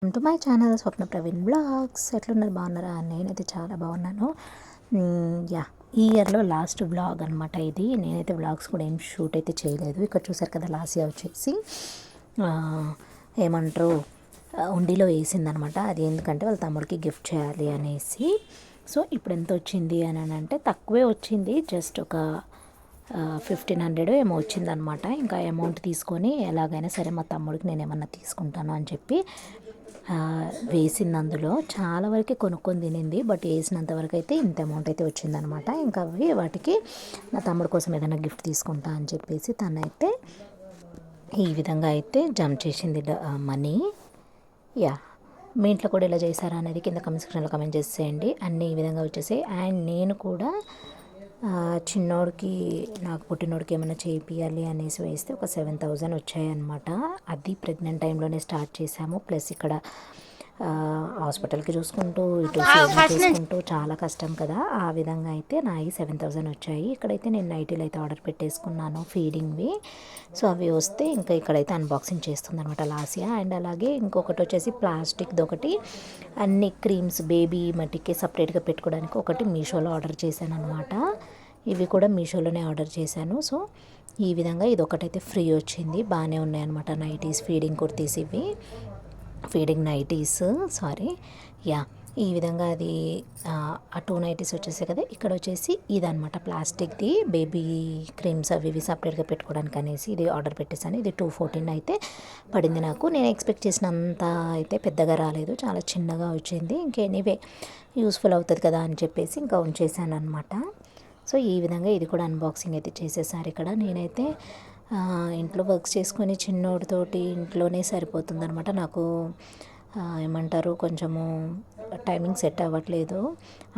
Welcome to my channel Swapna Praveen blogs. ఎట్లున్నారు, బాగున్నారా? నేనైతే చాలా బాగున్నాను. ఈ ఇయర్లో లాస్ట్ బ్లాగ్ అనమాట ఇది. నేనైతే బ్లాగ్స్ కూడా ఏం షూట్ అయితే చేయలేదు. ఇక్కడ చూసారు కదా, లాస్ట్ ఇయర్ వచ్చేసి ఏమంటారు ఉండిలో వేసిందనమాట. అది ఎందుకంటే వాళ్ళ తమ్ముడికి గిఫ్ట్ చేయాలి అనేసి. సో ఇప్పుడు ఎంత వచ్చింది అని అంటే తక్కువే వచ్చింది, జస్ట్ ఒక 1500 ఏమో వచ్చిందనమాట. ఇంకా అమౌంట్ తీసుకొని ఎలాగైనా సరే మా తమ్ముడికి నేను ఏమన్నా తీసుకుంటాను అని చెప్పి వేసింది. అందులో చాలా వరకు కొనుక్కొని తినింది, బట్ వేసినంత వరకు అయితే ఇంత అమౌంట్ అయితే వచ్చిందనమాట. ఇంకా వాటికి నా తమ్ముడి కోసం ఏదైనా గిఫ్ట్ తీసుకుంటా అని చెప్పేసి తనైతే ఈ విధంగా అయితే జంప్ చేసింది మనీ. మీ ఇంట్లో కూడా ఇలా చేశారా అనేది కింద కమెంట్ సెక్షన్లో కమెంట్ చేసేయండి. అన్నీ ఈ విధంగా వచ్చేసాయి. అండ్ నేను కూడా చిన్నోడికి, నాకు పుట్టినోడికి ఏమైనా చేయించాలి అనేసి వేస్తే ఒక 7000 వచ్చాయన్నమాట. అది ప్రెగ్నెంట్ టైంలోనే స్టార్ట్ చేశాము. ప్లస్ ఇక్కడ హాస్పిటల్కి చూసుకుంటూ ఇటు చూసుకుంటూ చాలా కష్టం కదా. ఆ విధంగా అయితే నా 7000 వచ్చాయి. ఇక్కడైతే నేను నైటీలు అయితే ఆర్డర్ పెట్టేసుకున్నాను, ఫీడింగ్వి. సో అవి వస్తే ఇంకా ఇక్కడైతే అన్బాక్సింగ్ చేస్తుంది అనమాట లాసియా. అండ్ అలాగే ఇంకొకటి వచ్చేసి ప్లాస్టిక్ది ఒకటి, అన్ని క్రీమ్స్ బేబీ మట్టికి సపరేట్గా పెట్టుకోవడానికి ఒకటి మీషోలో ఆర్డర్ చేశాను అనమాట. ఇవి కూడా మీషోలోనే ఆర్డర్ చేశాను. సో ఈ విధంగా ఇది ఒకటైతే ఫ్రీ వచ్చింది. బాగానే ఉన్నాయన్నమాట నైటీస్, ఫీడింగ్ కుర్తీస్, ఇవి ఫీడింగ్ నైటీస్, ఈ విధంగా అది ఆ 2 నైటీస్ వచ్చేసాయి కదా. ఇక్కడ వచ్చేసి ఇదనమాట ప్లాస్టిక్ది బేబీ క్రీమ్స్ అవి ఇవి సపరేట్గా పెట్టుకోవడానికి అనేసి ఇది ఆర్డర్ పెట్టేసాను. ఇది 214 అయితే పడింది నాకు. నేను ఎక్స్పెక్ట్ చేసినంత అయితే పెద్దగా రాలేదు, చాలా చిన్నగా వచ్చింది. ఇంకెనీవే యూస్ఫుల్ అవుతుంది కదా అని చెప్పేసి ఇంకా ఉంచేసాను అనమాట. సో ఈ విధంగా ఇది కూడా అన్బాక్సింగ్ అయితే చేసేసారు. ఇక్కడ నేనైతే ఇంట్లో వర్క్స్ చేసుకొని చిన్నోడితోటి ఇంట్లోనే సరిపోతుంది అనమాట. నాకు ఏమంటారు కొంచెము టైమింగ్ సెట్ అవ్వట్లేదు,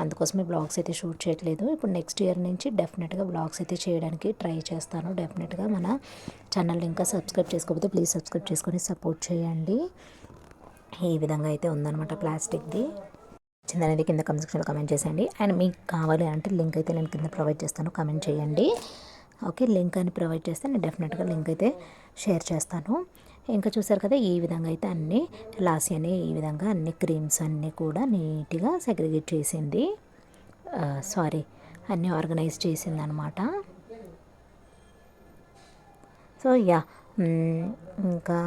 అందుకోసమే బ్లాగ్స్ అయితే షూట్ చేయట్లేదు. ఇప్పుడు నెక్స్ట్ ఇయర్ నుంచి డెఫినెట్గా బ్లాగ్స్ అయితే చేయడానికి ట్రై చేస్తాను. డెఫినెట్గా మన ఛానల్ని ఇంకా సబ్స్క్రైబ్ చేసుకోకపోతే ప్లీజ్ సబ్స్క్రైబ్ చేసుకొని సపోర్ట్ చేయండి. ఈ విధంగా అయితే ఉందన్నమాట ప్లాస్టిక్ది. అనేది కింద కమెంట్ సెక్షన్లో కమెంట్ చేసేయండి. అండ్ మీకు కావాలి అంటే లింక్ అయితే నేను కింద ప్రొవైడ్ చేస్తాను, కమెంట్ చేయండి. ఓకే, లింక్ అని ప్రొవైడ్ చేస్తే నేను డెఫినెట్గా లింక్ అయితే షేర్ చేస్తాను. ఇంకా చూసారు కదా, ఈ విధంగా అయితే అన్నీ లాసియానే ఈ విధంగా అన్ని క్రీమ్స్ అన్నీ కూడా నీట్గా సెగ్రిగేట్ చేసింది, అన్నీ ఆర్గనైజ్ చేసింది అనమాట. సో ఇంకా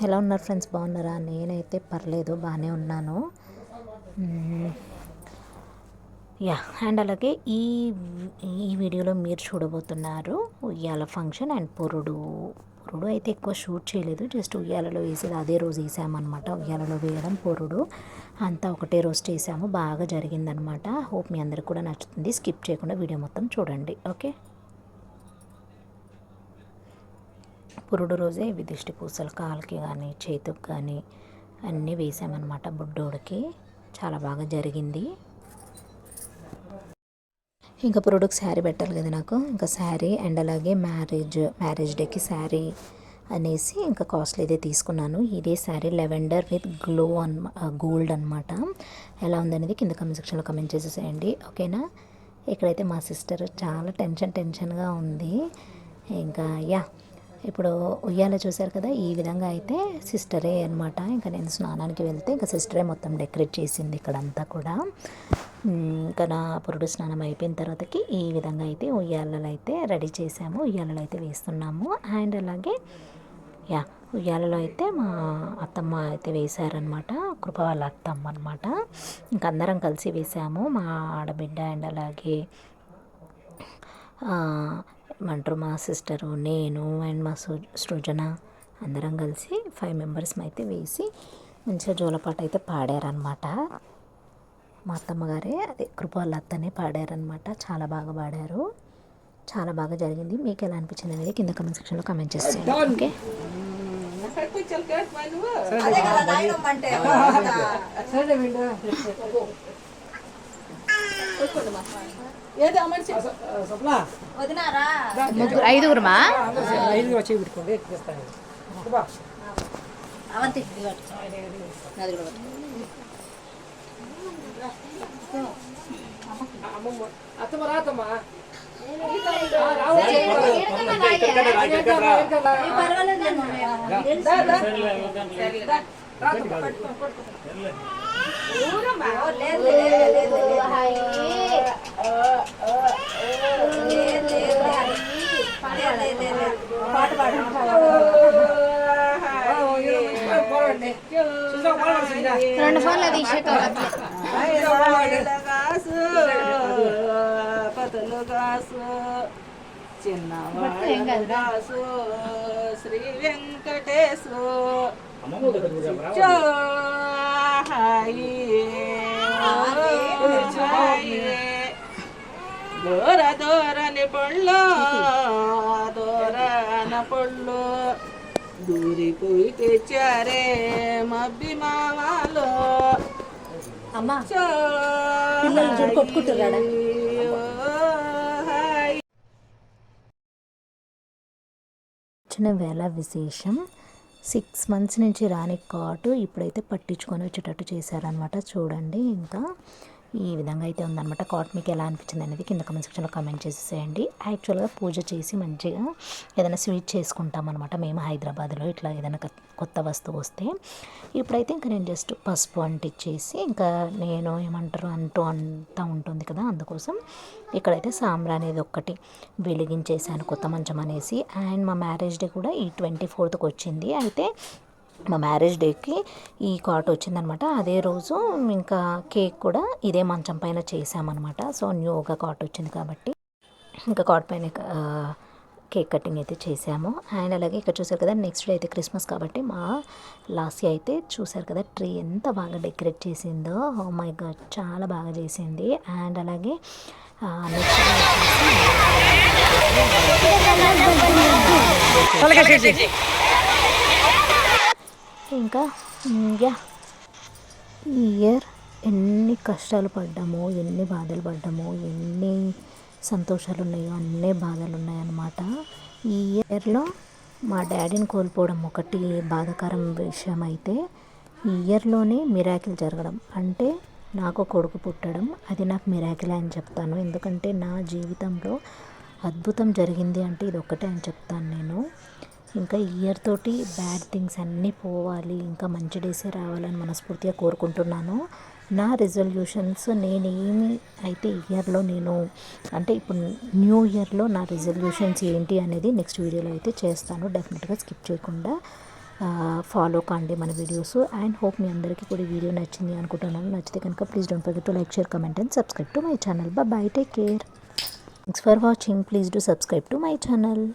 ఎలా ఉన్నారు ఫ్రెండ్స్, బాగున్నారా? నేనైతే పర్లేదు, బాగానే ఉన్నాను. అండ్ అలాగే ఈ వీడియోలో మీరు చూడబోతున్నారు ఉయ్యాల ఫంక్షన్ అండ్ పొరుడు అయితే ఎక్కువ షూట్ చేయలేదు, జస్ట్ ఉయ్యాలలో వేసేది అదే రోజు వేసామన్నమాట. ఉయ్యాలలో వేయడం, పొరుడు అంతా ఒకటే రోజు చేసాము. బాగా జరిగిందనమాట. హోప్ మీ అందరికి కూడా నచ్చుతుంది. స్కిప్ చేయకుండా వీడియో మొత్తం చూడండి. ఓకే, పొరుడు రోజే ఇవి దిష్టి పూసలు కాలుకి కానీ చేతుకి కానీ అన్నీ వేసామన్నమాట. బుడ్డోడికి చాలా బాగా జరిగింది. ఇంకా పొరుడుకి శారీ పెట్టాలి కదా నాకు, ఇంకా శారీ అండ్ అలాగే మ్యారేజ్ డేకి శారీ అనేసి ఇంకా కాస్ట్లీ అయితే తీసుకున్నాను. ఇదే శారీ లెవెండర్ విత్ గోల్డ్ అనమాట. ఎలా ఉందనేది కింద కమెంట్ సెక్షన్లో కమెంట్ చేసేసేయండి, ఓకేనా? ఇక్కడైతే మా సిస్టర్ చాలా టెన్షన్గా ఉంది. ఇంకా ఇప్పుడు ఉయ్యాల చూశారు కదా, ఈ విధంగా అయితే సిస్టరే అనమాట. ఇంకా నేను స్నానానికి వెళ్తే ఇంకా సిస్టరే మొత్తం డెకరేట్ చేసింది ఇక్కడంతా కూడా. ఇంకా నా పురుడు స్నానం అయిపోయిన తర్వాతకి ఈ విధంగా అయితే ఉయ్యాలలో అయితే రెడీ చేసాము, ఉయ్యాలలో అయితే వేస్తున్నాము. అండ్ అలాగే ఉయ్యాలలో అయితే మా అత్తమ్మ అయితే వేశారనమాట, కృప వాళ్ళ అత్తమ్మ అనమాట. ఇంకా అందరం కలిసి వేసాము, మా ఆడబిడ్డ అండ్ అలాగే మా సిస్టరు, నేను అండ్ మా సృజన అందరం కలిసి 5 మెంబర్స్ అయితే వేసి మంచిగా జోలపాట అయితే పాడారనమాట. మా అత్తమ్మగారే, అదే కృప వాళ్ళ అత్తనే పాడారనమాట. చాలా బాగా పాడారు, చాలా బాగా జరిగింది. మీకు ఎలా అనిపించింది అనేది కింద కమెంట్ సెక్షన్లో కమెంట్ చేస్తాను. ఓకే, ఐదుగురుమా అత్తమ్మా రెండు ఫోన్లు తీసే పతులు గాసు చిన్నవాసు శ్రీ వెంకటేశు దూర దూరని పొళ్ళు దూరన పొళ్ళు దూరిపోయి తెచ్చారే మబ్బి మావాలు అమ్మా పిల్లలు చూడు కొట్టుకుంటున్నాడా వచ్చిన వేళ విశేషం 6 months నుంచి రాని కాటు ఇప్పుడైతే పట్టించుకొని వచ్చేటట్టు చేశారనమాట. చూడండి ఇంకా ఈ విధంగా అయితే ఉందన్నమాట. కాట్ మీకు ఎలా అనిపించింది అనేది కింద కామెంట్ సెక్షన్లో కామెంట్ చేసేసేయండి. యాక్చువల్గా పూజ చేసి మంచిగా ఏదైనా స్వీట్ చేసుకుంటాం అనమాట మేము హైదరాబాద్లో ఇట్లా ఏదైనా కొత్త వస్తువు వస్తే. ఇప్పుడైతే ఇంకా నేను జస్ట్ పసుపు అంటించేసి ఇంకా నేను ఏమంటారు అంతా ఉంటుంది కదా, అందుకోసం ఇక్కడైతే సాంబ్రాణి అనేది ఒక్కటి వెలిగించేసాను కొత్త మంచం అనేసి. అండ్ మా మ్యారేజ్ డే కూడా ఈ 24th వచ్చింది. అయితే మా మ్యారేజ్ డేకి ఈ కాట్ వచ్చిందనమాట. అదే రోజు ఇంకా కేక్ కూడా ఇదే మంచం పైన చేసామన్నమాట. సో న్యూగా కాట్ వచ్చింది కాబట్టి ఇంకా కాట్ పైన కేక్ కటింగ్ అయితే చేసాము. అండ్ అలాగే ఇక్కడ చూసారు కదా, నెక్స్ట్ డే అయితే క్రిస్మస్ కాబట్టి మా లాస్య అయితే చూసారు కదా ట్రీ ఎంత బాగా డెకరేట్ చేసిందో. ఓ మై గాడ్ చాలా బాగా చేసింది. అండ్ అలాగే నెక్స్ట్ ఇంకా యా ఈ ఇయర్ ఎన్ని కష్టాలు పడ్డామో, ఎన్ని బాధలు పడ్డామో, ఎన్ని సంతోషాలు ఉన్నాయో అన్నీ బాధలు ఉన్నాయన్నమాట. ఈ ఇయర్లో మా డాడీని కోల్పోవడం ఒకటి బాధాకరం విషయం అయితే, ఈ ఇయర్లోనే మిరాకిల్ జరగడం అంటే నాకు కొడుకు పుట్టడం, అది నాకు మిరాకిల్ అని చెప్తాను. ఎందుకంటే నా జీవితంలో అద్భుతం జరిగింది అంటే ఇది ఒక్కటే అని చెప్తాను నేను. ఇంకా ఇయర్ తోటి బ్యాడ్ థింగ్స్ అన్నీ పోవాలి, ఇంకా మంచి డేసే రావాలని మనస్ఫూర్తిగా కోరుకుంటున్నాను. నా రిజల్యూషన్స్ నేనేమి అయితే ఇయర్లో నేను అంటే ఇప్పుడు న్యూ ఇయర్లో నా రిజల్యూషన్స్ ఏంటి అనేది నెక్స్ట్ వీడియోలో అయితే చేస్తాను. డెఫినెట్గా స్కిప్ చేయకుండా ఫాలో కండి మన వీడియోస్. అండ్ హోప్ మీ అందరికీ కూడా వీడియో నచ్చింది అనుకుంటున్నాను. నచ్చితే కనుక please don't forget to like, share, comment and subscribe to my channel. By, take care. Thanks for watching. Please do subscribe to my channel.